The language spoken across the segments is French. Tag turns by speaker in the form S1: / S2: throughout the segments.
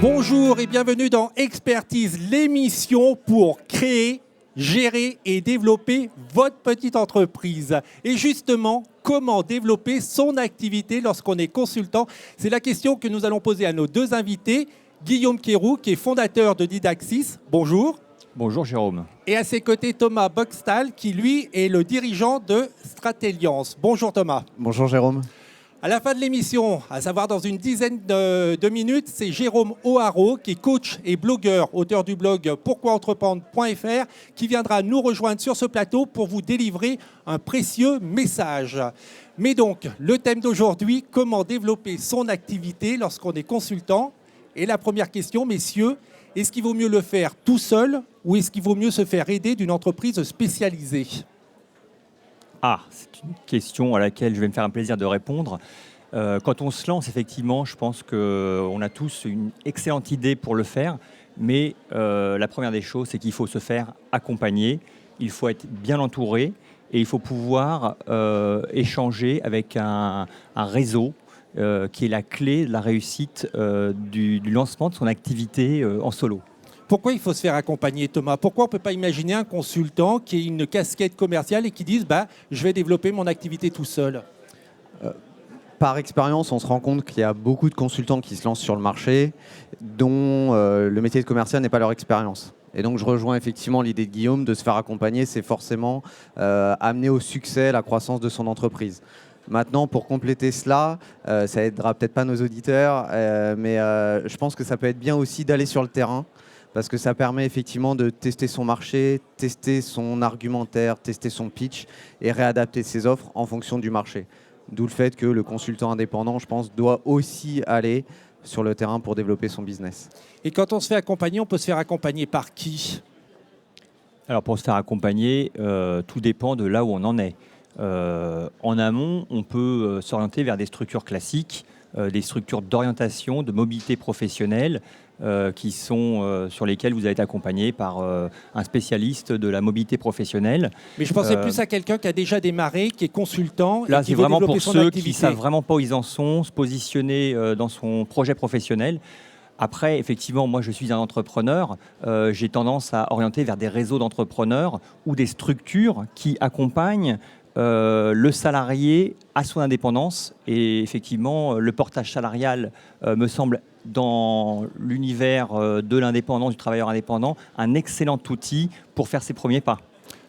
S1: Bonjour et bienvenue dans Expertise, l'émission pour créer, gérer et développer votre petite entreprise. Et justement, comment développer son activité lorsqu'on est consultant? C'est la question que nous allons poser à nos deux invités. Guillaume Quéroux, qui est fondateur de Didaxis. Bonjour.
S2: Bonjour Jérôme.
S1: Et à ses côtés, Thomas Boxtal, qui lui est le dirigeant de Strateliance. Bonjour Thomas.
S3: Bonjour Jérôme.
S1: À la fin de l'émission, à savoir dans une dizaine de minutes, c'est Jérôme O'Haraud, qui est coach et blogueur, auteur du blog pourquoientreprendre.fr, qui viendra nous rejoindre sur ce plateau pour vous délivrer un précieux message. Mais donc, le thème d'aujourd'hui, comment développer son activité lorsqu'on est consultant? Et la première question, messieurs, est-ce qu'il vaut mieux le faire tout seul ou est-ce qu'il vaut mieux se faire aider d'une entreprise spécialisée?
S2: C'est une question à laquelle je vais me faire un plaisir de répondre. Quand on se lance, effectivement, je pense qu'on a tous une excellente idée pour le faire, mais la première des choses, c'est qu'il faut se faire accompagner, il faut être bien entouré et il faut pouvoir échanger avec un réseau qui est la clé de la réussite du lancement de son activité en solo.
S1: Pourquoi il faut se faire accompagner, Thomas? Pourquoi on ne peut pas imaginer un consultant qui ait une casquette commerciale et qui dise je vais développer mon activité tout seul?
S3: Par expérience, on se rend compte qu'il y a beaucoup de consultants qui se lancent sur le marché dont le métier de commercial n'est pas leur expérience. Et donc je rejoins effectivement l'idée de Guillaume de se faire accompagner, c'est forcément amener au succès la croissance de son entreprise. Maintenant, pour compléter cela, ça aidera peut-être pas nos auditeurs, mais je pense que ça peut être bien aussi d'aller sur le terrain, parce que ça permet effectivement de tester son marché, tester son argumentaire, tester son pitch et réadapter ses offres en fonction du marché. D'où le fait que le consultant indépendant, je pense, doit aussi aller sur le terrain pour développer son business.
S1: Et quand on se fait accompagner, on peut se faire accompagner par qui?
S2: Alors pour se faire accompagner, tout dépend de là où on en est. En amont, on peut s'orienter vers des structures classiques, des structures d'orientation, de mobilité professionnelle, qui sont sur lesquelles vous allez être accompagné par un spécialiste de la mobilité professionnelle.
S1: Mais je pensais plus à quelqu'un qui a déjà démarré, qui est consultant
S2: là,
S1: et qui
S2: c'est
S1: veut
S2: vraiment
S1: développer
S2: pour
S1: son
S2: ceux
S1: activité.
S2: qui ne savent vraiment pas où ils en sont, se positionner dans son projet professionnel. Après, effectivement, moi, je suis un entrepreneur. J'ai tendance à orienter vers des réseaux d'entrepreneurs ou des structures qui accompagnent le salarié à son indépendance. Et effectivement, le portage salarial me semble, dans l'univers de l'indépendance, du travailleur indépendant, un excellent outil pour faire ses premiers pas.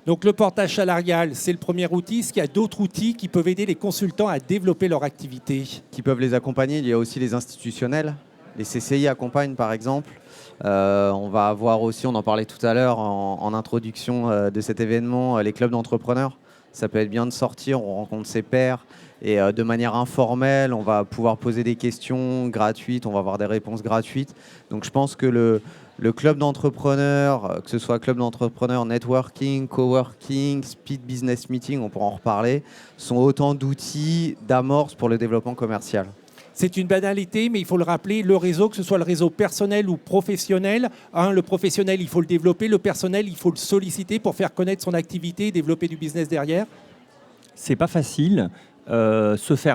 S1: Donc le portage salarial, c'est le premier outil. Est-ce qu'il y a d'autres outils qui peuvent aider les consultants à développer leur activité?
S3: Qui peuvent les accompagner, il y a aussi les institutionnels. Les CCI accompagnent par exemple. On va avoir aussi, on en parlait tout à l'heure en introduction de cet événement, les clubs d'entrepreneurs. Ça peut être bien de sortir, on rencontre ses pairs et de manière informelle, on va pouvoir poser des questions gratuites, on va avoir des réponses gratuites. Donc je pense que le club d'entrepreneurs, que ce soit club d'entrepreneurs, networking, coworking, speed business meeting, on pourra en reparler, sont autant d'outils d'amorce pour le développement commercial.
S1: C'est une banalité, mais il faut le rappeler, le réseau, que ce soit le réseau personnel ou professionnel, le professionnel, il faut le développer, le personnel, il faut le solliciter pour faire connaître son activité et développer du business derrière.
S2: C'est pas facile. Se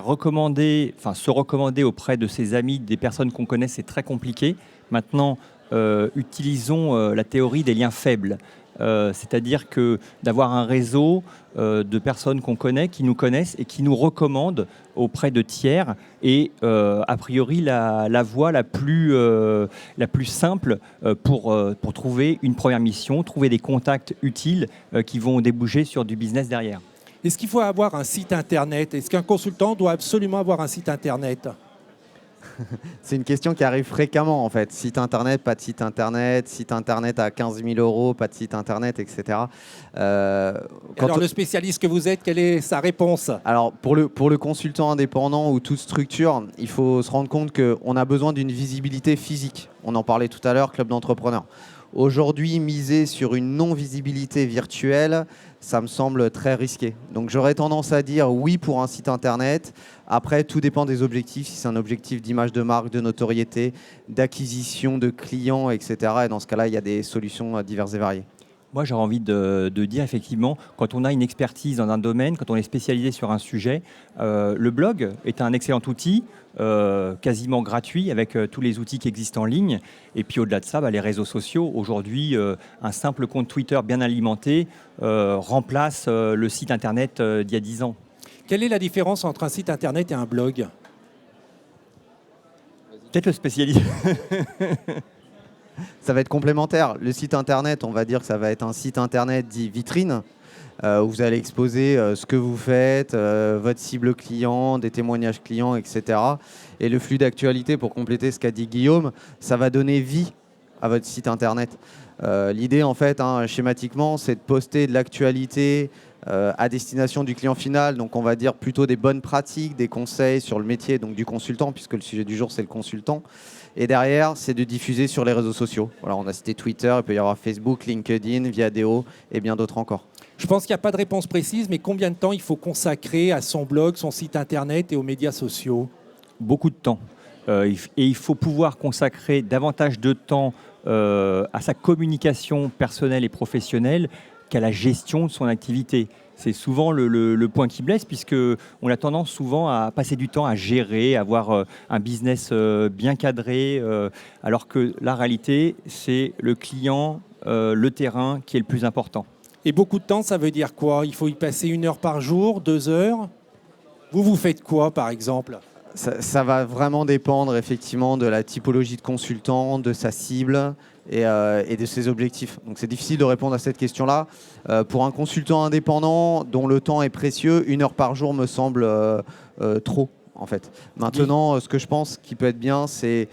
S2: recommander auprès de ses amis, des personnes qu'on connaît, c'est très compliqué. Maintenant, utilisons la théorie des liens faibles. C'est-à-dire que d'avoir un réseau de personnes qu'on connaît, qui nous connaissent et qui nous recommandent auprès de tiers est a priori la voie la plus simple pour trouver une première mission, trouver des contacts utiles qui vont déboucher sur du business derrière.
S1: Est-ce qu'il faut avoir un site internet? Est-ce qu'un consultant doit absolument avoir un site internet?
S3: C'est une question qui arrive fréquemment en fait. Site internet, pas de site internet à 15 000 €, pas de site internet, etc.
S1: Alors le spécialiste que vous êtes, quelle est sa réponse?
S3: Alors pour le consultant indépendant ou toute structure, il faut se rendre compte qu'on a besoin d'une visibilité physique. On en parlait tout à l'heure, club d'entrepreneurs. Aujourd'hui, miser sur une non-visibilité virtuelle, ça me semble très risqué. Donc j'aurais tendance à dire oui pour un site internet. Après, tout dépend des objectifs. Si c'est un objectif d'image de marque, de notoriété, d'acquisition de clients, etc. Et dans ce cas-là, il y a des solutions diverses et variées.
S2: Moi, j'aurais envie de dire effectivement, quand on a une expertise dans un domaine, quand on est spécialisé sur un sujet, le blog est un excellent outil, quasiment gratuit, avec tous les outils qui existent en ligne. Et puis au-delà de ça, les réseaux sociaux. Aujourd'hui, un simple compte Twitter bien alimenté remplace le site Internet d'il y a 10 ans.
S1: Quelle est la différence entre un site Internet et un blog?
S2: Peut-être le spécialiste.
S3: Ça va être complémentaire. Le site internet, on va dire que ça va être un site internet dit vitrine, où vous allez exposer ce que vous faites, votre cible client, des témoignages clients, etc. Et le flux d'actualité, pour compléter ce qu'a dit Guillaume, ça va donner vie à votre site internet. L'idée, en fait, schématiquement, c'est de poster de l'actualité à destination du client final. Donc, on va dire plutôt des bonnes pratiques, des conseils sur le métier donc du consultant, puisque le sujet du jour, c'est le consultant. Et derrière, c'est de diffuser sur les réseaux sociaux. Voilà, on a cité Twitter, il peut y avoir Facebook, LinkedIn, Viadeo et bien d'autres encore.
S1: Je pense qu'il n'y a pas de réponse précise, mais combien de temps il faut consacrer à son blog, son site internet et aux médias sociaux?
S2: Beaucoup de temps. Et il faut pouvoir consacrer davantage de temps à sa communication personnelle et professionnelle qu'à la gestion de son activité. C'est souvent le point qui blesse, puisqu'on a tendance souvent à passer du temps à gérer, à avoir un business bien cadré, alors que la réalité, c'est le client, le terrain qui est le plus important.
S1: Et beaucoup de temps, ça veut dire quoi? Il faut y passer 1 heure par jour, 2 heures? Vous faites quoi, par exemple?
S3: Ça va vraiment dépendre effectivement de la typologie de consultant, de sa cible et de ses objectifs. Donc c'est difficile de répondre à cette question-là. Pour un consultant indépendant dont le temps est précieux, 1 heure par jour me semble trop en fait. Maintenant, ce que je pense qui peut être bien, c'est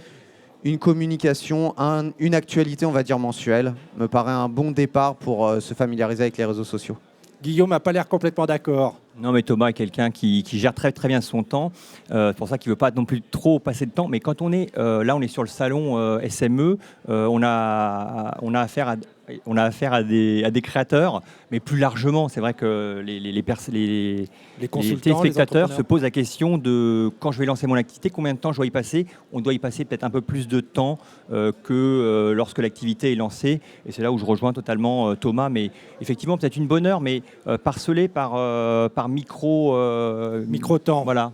S3: une communication, une actualité, on va dire mensuelle, me paraît un bon départ pour se familiariser avec les réseaux sociaux.
S1: Guillaume n'a pas l'air complètement d'accord.
S2: Non, mais Thomas est quelqu'un qui gère très, très bien son temps. C'est pour ça qu'il ne veut pas non plus trop passer de temps. Mais quand on est là, on est sur le salon SME, on a affaire à des créateurs, mais plus largement, c'est vrai que les téléspectateurs se posent la question de quand je vais lancer mon activité, combien de temps je dois y passer. On doit y passer peut-être un peu plus de temps que lorsque l'activité est lancée. Et c'est là où je rejoins totalement Thomas. Mais effectivement, peut-être une bonne heure, mais parcelée par
S1: micro-temps.
S2: Voilà.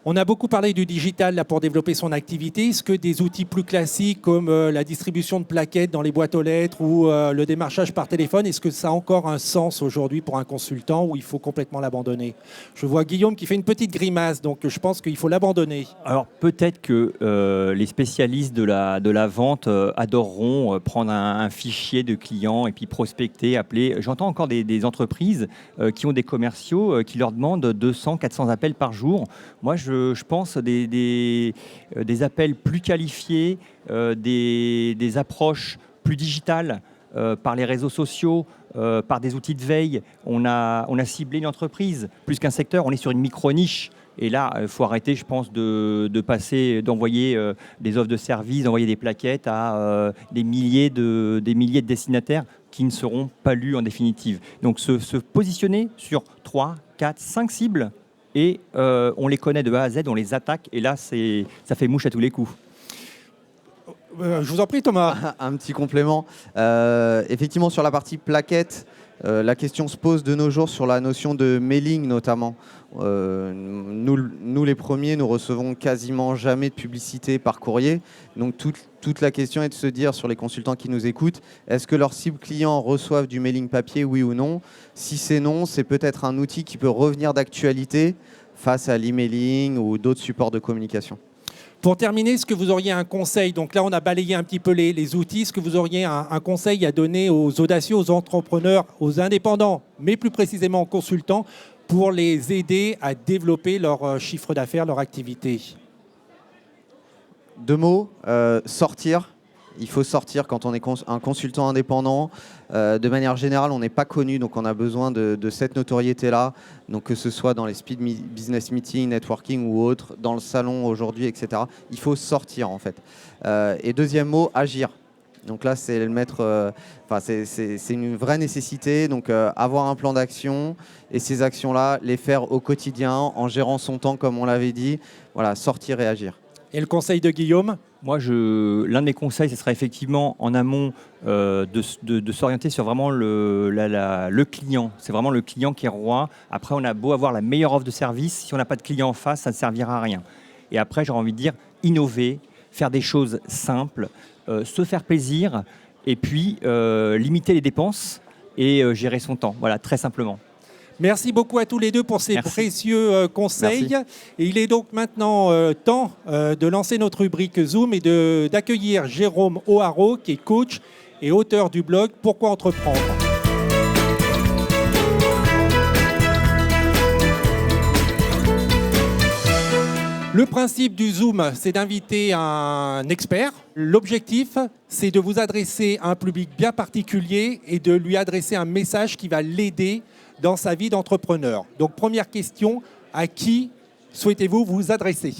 S1: On a beaucoup parlé du digital là, pour développer son activité. Est-ce que des outils plus classiques comme la distribution de plaquettes dans les boîtes aux lettres ou le démarchage par téléphone, est-ce que ça a encore un sens aujourd'hui pour un consultant ou il faut complètement l'abandonner? Je vois Guillaume qui fait une petite grimace, donc je pense qu'il faut l'abandonner.
S2: Alors peut-être que les spécialistes de la vente adoreront prendre un fichier de clients et puis prospecter, appeler. J'entends encore des entreprises qui ont des commerciaux qui leur demandent 200, 400 appels par jour. Moi, je pense des appels plus qualifiés, des approches plus digitales par les réseaux sociaux, par des outils de veille. On a ciblé une entreprise plus qu'un secteur. On est sur une micro-niche. Et là, il faut arrêter, je pense, d'envoyer des offres de services, d'envoyer des plaquettes à des milliers de destinataires qui ne seront pas lus en définitive. Donc, se positionner sur 3, 4, 5 cibles, et on les connaît de A à Z, on les attaque, et là, ça fait mouche à tous les coups.
S1: Je vous en prie, Thomas.
S3: Un petit complément. Effectivement, sur la partie plaquettes, la question se pose de nos jours sur la notion de mailing notamment. Nous, les premiers, nous recevons quasiment jamais de publicité par courrier. Donc toute la question est de se dire sur les consultants qui nous écoutent, est-ce que leurs cibles clients reçoivent du mailing papier, oui ou non? Si c'est non, c'est peut-être un outil qui peut revenir d'actualité face à l'emailing ou d'autres supports de communication.
S1: Pour terminer, est-ce que vous auriez un conseil? Donc là, on a balayé un petit peu les outils. Est-ce que vous auriez un conseil à donner aux audacieux, aux entrepreneurs, aux indépendants, mais plus précisément aux consultants, pour les aider à développer leur chiffre d'affaires, leur activité?
S3: 2 mots, sortir. Il faut sortir quand on est un consultant indépendant. De manière générale, on n'est pas connu, donc on a besoin de cette notoriété-là. Donc que ce soit dans les speed business meetings, networking ou autres, dans le salon aujourd'hui, etc. Il faut sortir en fait. Et deuxième mot, agir. Donc là, c'est le maître. C'est une vraie nécessité. Donc avoir un plan d'action et ces actions-là, les faire au quotidien en gérant son temps, comme on l'avait dit. Voilà, sortir et agir.
S1: Et le conseil de Guillaume?
S2: Moi, l'un de mes conseils, ce serait effectivement en amont de s'orienter sur vraiment le client. C'est vraiment le client qui est roi. Après, on a beau avoir la meilleure offre de service, si on n'a pas de client en face, ça ne servira à rien. Et après, j'aurais envie de dire innover, faire des choses simples, se faire plaisir, et puis limiter les dépenses et gérer son temps. Voilà, très simplement.
S1: Merci beaucoup à tous les deux pour ces précieux conseils.
S2: Merci.
S1: Et il est donc maintenant temps de lancer notre rubrique Zoom et d'accueillir Jérôme O'Haraud, qui est coach et auteur du blog Pourquoi entreprendre. Le principe du Zoom, c'est d'inviter un expert. L'objectif, c'est de vous adresser à un public bien particulier et de lui adresser un message qui va l'aider dans sa vie d'entrepreneur. Donc, première question, à qui souhaitez-vous vous adresser?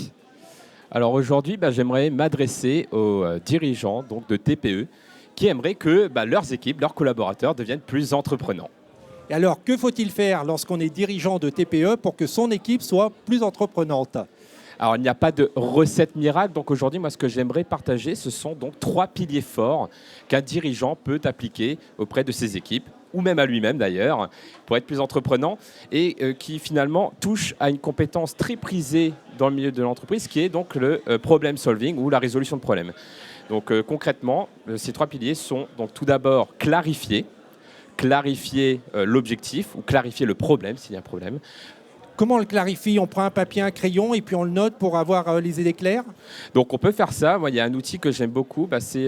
S4: Alors aujourd'hui, j'aimerais m'adresser aux dirigeants donc, de TPE qui aimeraient que leurs équipes, leurs collaborateurs deviennent plus entreprenants.
S1: Et alors, que faut-il faire lorsqu'on est dirigeant de TPE pour que son équipe soit plus entreprenante?
S4: Alors, il n'y a pas de recette miracle. Donc aujourd'hui, moi, ce que j'aimerais partager, ce sont donc 3 piliers forts qu'un dirigeant peut appliquer auprès de ses équipes, ou même à lui-même d'ailleurs, pour être plus entreprenant, et qui finalement touche à une compétence très prisée dans le milieu de l'entreprise, qui est donc le problem solving ou la résolution de problèmes. Donc concrètement, ces 3 piliers sont donc tout d'abord clarifier l'objectif ou clarifier le problème s'il y a un problème.
S1: Comment on le clarifie? On prend un papier, un crayon et puis on le note pour avoir les idées claires?
S4: Donc on peut faire ça. Moi, il y a un outil que j'aime beaucoup, c'est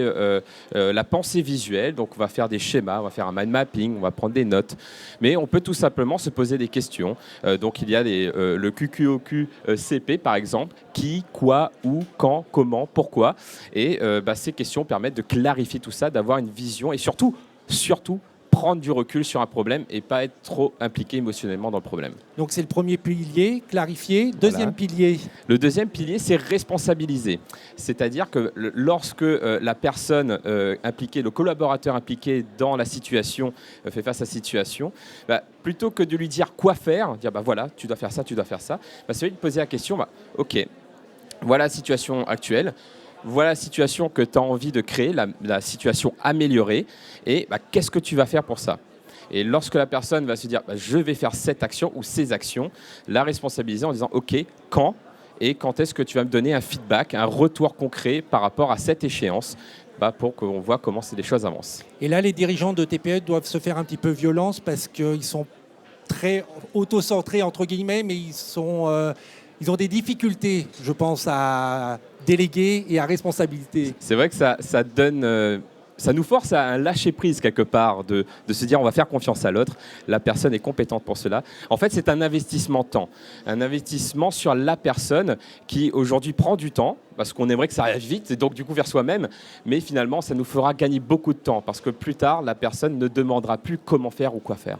S4: la pensée visuelle. Donc on va faire des schémas, on va faire un mind mapping, on va prendre des notes. Mais on peut tout simplement se poser des questions. Donc il y a le QQOQ-CP par exemple. Qui, quoi, où, quand, comment, pourquoi. Et ces questions permettent de clarifier tout ça, d'avoir une vision et surtout, prendre du recul sur un problème et pas être trop impliqué émotionnellement dans le problème.
S1: Donc c'est le premier pilier, clarifier. Deuxième pilier.
S4: Le deuxième pilier, c'est responsabiliser. C'est-à-dire que lorsque la personne impliquée, le collaborateur impliqué dans la situation fait face à la situation, plutôt que de lui dire quoi faire, dire voilà, tu dois faire ça, c'est lui de poser la question, ok, voilà la situation actuelle. Voilà la situation que tu as envie de créer, la situation améliorée, et qu'est-ce que tu vas faire pour ça? Et lorsque la personne va se dire je vais faire cette action ou ces actions, la responsabiliser en disant ok, quand et quand est-ce que tu vas me donner un feedback, un retour concret par rapport à cette échéance pour qu'on voit comment les choses avancent.
S1: Et là, les dirigeants de TPE doivent se faire un petit peu violence parce qu'ils sont très auto-centrés, entre guillemets, mais ils ont des difficultés, je pense, à déléguer et à responsabilité.
S4: C'est vrai que ça donne... ça nous force à un lâcher-prise quelque part, de se dire on va faire confiance à l'autre, la personne est compétente pour cela. En fait, c'est un investissement temps, un investissement sur la personne qui aujourd'hui prend du temps, parce qu'on aimerait que ça arrive vite, et donc du coup vers soi-même, mais finalement ça nous fera gagner beaucoup de temps, parce que plus tard, la personne ne demandera plus comment faire ou quoi faire.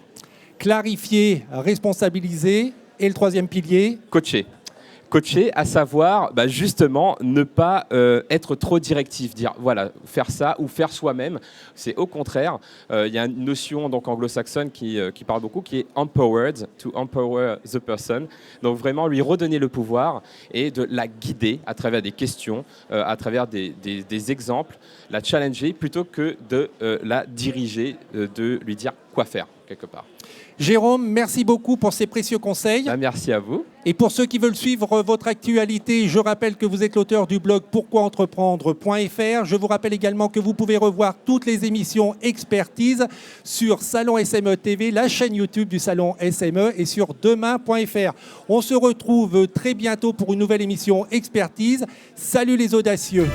S1: Clarifier, responsabiliser, et le troisième pilier?
S4: Coacher, à savoir justement ne pas être trop directif, dire voilà, faire ça ou faire soi-même. C'est au contraire, il y a une notion donc anglo-saxonne qui parle beaucoup, qui est empowered, to empower the person. Donc vraiment lui redonner le pouvoir et de la guider à travers des questions, à travers des exemples, la challenger plutôt que de la diriger, de lui dire quoi faire quelque part.
S1: Jérôme, merci beaucoup pour ces précieux conseils.
S4: Merci à vous.
S1: Et pour ceux qui veulent suivre votre actualité, je rappelle que vous êtes l'auteur du blog pourquoientreprendre.fr. Je vous rappelle également que vous pouvez revoir toutes les émissions Expertise sur Salon SME TV, la chaîne YouTube du Salon SME, et sur demain.fr. On se retrouve très bientôt pour une nouvelle émission Expertise. Salut les audacieux.